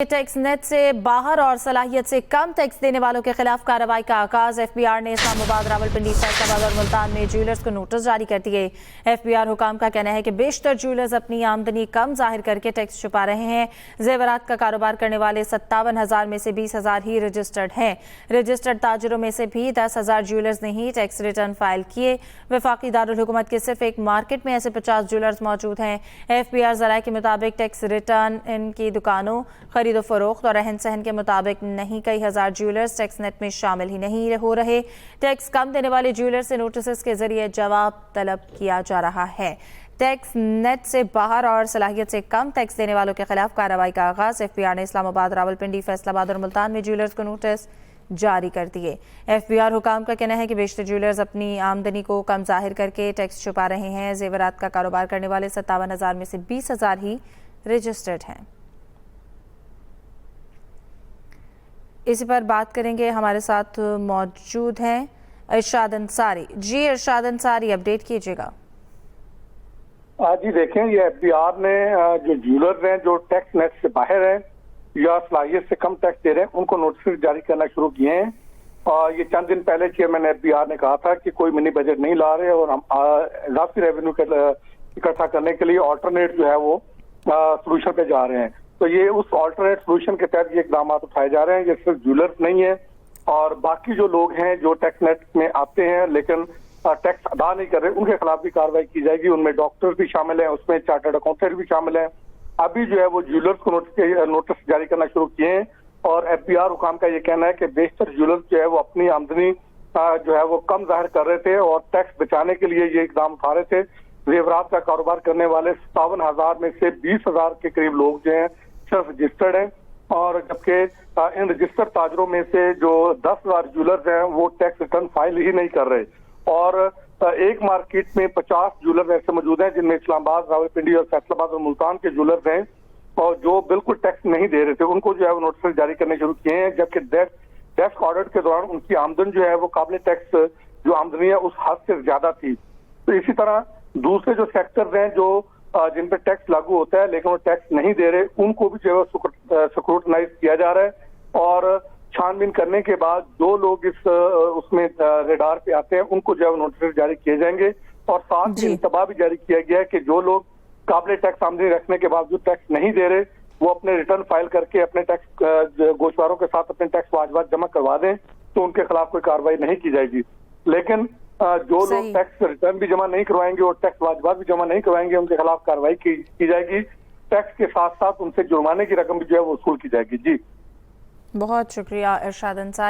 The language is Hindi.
टैक्स नेट से बाहर और सलाहियत से कम टैक्स देने वालों के खिलाफ कार्रवाई का आगाज। एफबीआर ने इस्लामाबाद, रावलपिंडी, फैसलाबाद और मुल्तान में ज्वेलर्स को नोटिस जारी कर दिए। एफबीआर हुकाम का कहना है कि बेशतर ज्वेलर्स अपनी आमदनी कम जाहिर करके टैक्स छुपा रहे हैं। जेवरात का कारोबार करने वाले 57,000 में से 20,000 ही रजिस्टर्ड हैं। रजिस्टर्ड ताजरों में से भी 10,000 ज्वेलर्स ने ही टैक्स रिटर्न फाइल किए। वफाकी दारुल हुकूमत के सिर्फ एक मार्केट में ऐसे 50 ज्वेलर्स मौजूद हैं। एफबीआर जराये के मुताबिक टैक्स रिटर्न इनकी दुकानों, खरीदो फरोख्त और रहन सहन के मुताबिक नहीं। कई हजार ज्वेलर्स टैक्स नेट में शामिल ही नहीं हो रहे। टैक्स कम देने वाले ज्वेलर्स से नोटिस के जरिए जवाब तलब किया जा रहा है। टैक्स नेट से बाहर और सलाहियत से कम टैक्स देने वालों के खिलाफ कार्रवाई का आगाज। एफबीआर ने इस्लामाबाद, रावलपिंडी, फैसलाबाद और मुल्तान में ज्वेलर्स को नोटिस जारी कर दिए। एफबीआर हुकाम का कहना है कि बेशतर ज्वेलर्स अपनी आमदनी को कम जाहिर करके टैक्स छुपा रहे हैं। जेवरात का कारोबार करने वाले 57,000 में से 20,000 ही रजिस्टर्ड हैं। इसी पर बात करेंगे, हमारे साथ मौजूद हैं इरशाद अंसारी। जी इरशाद अंसारी, अपडेट कीजिएगा। जी देखें, ये एफबीआर ने जो ज्वेलर्स हैं जो टैक्स नेट से बाहर हैं या सलाहियत से कम टैक्स दे रहे हैं उनको नोटिस जारी करना शुरू किए हैं। और ये चंद दिन पहले चेयरमैन एफबीआर ने कहा था कि कोई मिनी बजट नहीं ला रहे और हम इजाफी रेवेन्यू इकट्ठा करने के लिए ऑल्टरनेट जो है वो सोल्यूशन पे जा रहे हैं। तो ये उस ऑल्टरनेट सोल्यूशन के तहत ये इकदाम उठाए जा रहे हैं। ये सिर्फ ज्वेलर्स नहीं है और बाकी जो लोग हैं जो टैक्स नेट में आते हैं लेकिन टैक्स अदा नहीं कर रहे, उनके खिलाफ भी कार्रवाई की जाएगी। उनमें डॉक्टर भी शामिल हैं, उसमें चार्टर्ड अकाउंटेंट भी शामिल हैं। अभी जो है वो ज्वेलर्स को नोटिस जारी करना शुरू किए हैं और एफबीआर हुकाम का ये कहना है कि बेशतर ज्वेलर्स जो है वो अपनी आमदनी जो है वो कम जाहिर कर रहे थे और टैक्स बचाने के लिए ये इकदाम उठा रहे थे। जेवरात का कारोबार करने वाले 57,000 में से 20,000 के करीब लोग जो हैं सिर्फ रजिस्टर्ड हैं और जबकि इन रजिस्टर्ड ताजरों में से जो 10,000 ज्वेलर्स हैं वो टैक्स रिटर्न फाइल ही नहीं कर रहे। और एक मार्केट में 50 ज्वेलर्स ऐसे मौजूद हैं जिनमें इस्लामाबाद, रावलपिंडी और फैसलाबाद और मुल्तान के ज्वेलर्स हैं और जो बिल्कुल टैक्स नहीं दे रहे थे, उनको जो है वो नोटिस जारी करने शुरू किए हैं। जबकि डेस्क ऑडिट के दौरान उनकी आमदन जो है वो काबिल टैक्स जो आमदनी है उस हद से ज्यादा थी। तो इसी तरह दूसरे जो सेक्टर्स हैं जो जिन पे टैक्स लागू होता है लेकिन वो टैक्स नहीं दे रहे, उनको भी जो है स्क्रूटनाइज किया जा रहा है और छानबीन करने के बाद जो लोग इस उसमें रेडार पे आते हैं उनको जो है नोटिस जारी किए जाएंगे। और साथ ही इंतबाह भी जारी किया गया है कि जो लोग काबिल टैक्स आमदनी रखने के बावजूद टैक्स नहीं दे रहे वो अपने रिटर्न फाइल करके अपने टैक्स गोशवारों के साथ अपने टैक्स वाजबात जमा करवा दें तो उनके खिलाफ कोई कार्रवाई नहीं की जाएगी। लेकिन जो लोग टैक्स रिटर्न भी जमा नहीं करवाएंगे और टैक्स वाजबात भी जमा नहीं करवाएंगे उनके खिलाफ कार्रवाई की जाएगी। टैक्स के साथ साथ उनसे जुर्माने की रकम भी जो है वो वसूल की जाएगी। जी बहुत शुक्रिया इरशाद अंसारी।